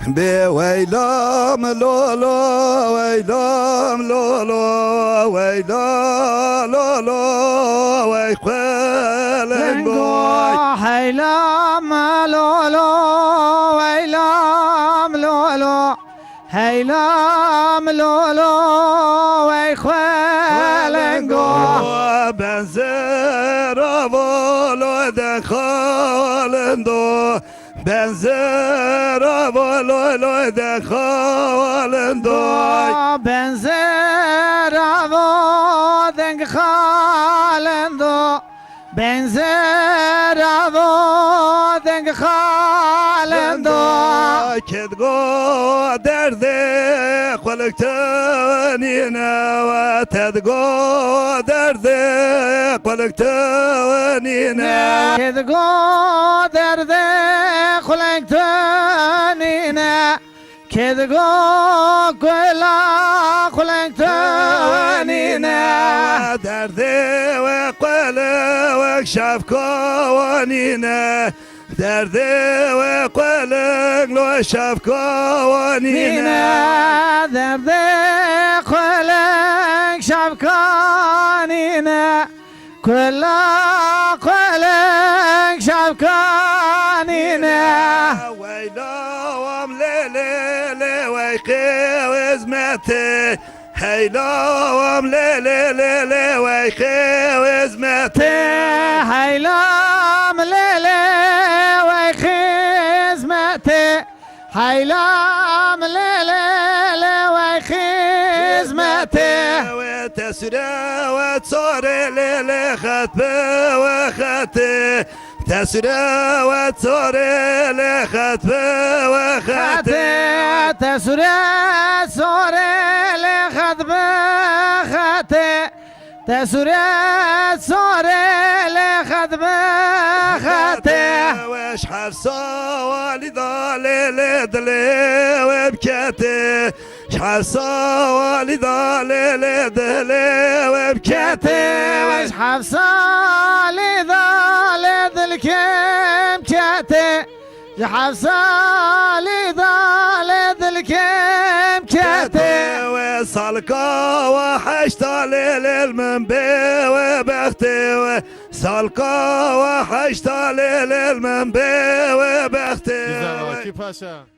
بويلام لولو ويلام لولو ويلا لولو ويخوالن بوي هيلام لولو ويلام لولو هيلام لولو ويخوالن بوي بنزر ولو دخالن دو بنزر ولو دخالن دوي benzer avoden khalendo benzer avoden khalendo كدقو درده خلق تانينا وتدقو درده خلق تانينا kedgo derde khulek tanina kedgo kola khulek tanina درده وقلا وكشف قوانينا درده وقلا لو شاف قوانينا derde khulek shavkanina kola khulek shavkanina ويلام ليلي ويخوز متي هيلام ليلي ويخوز متي هيلام ليلي وخزمتي هيلام ليلي وخزمتي وتسرى وتصور ليلي خطبه وخاتي تسرى وتصور ليلي خطبه وخاتي تسرى سوري لخطبه خاتي تسرى سوري لخطبه خاتي واشحال صوالي ضالي دلي وبكاتي شحال صوالي ضالي دلي وبكاتي واشحال صالي ضالي ذلكم كاتي شحال صالي ضالي ذلكم كاتي وصالكا وحشت ليل من بي وبختي صالكا وحشت ليل من بي وبختي Güzel Akif Paşa.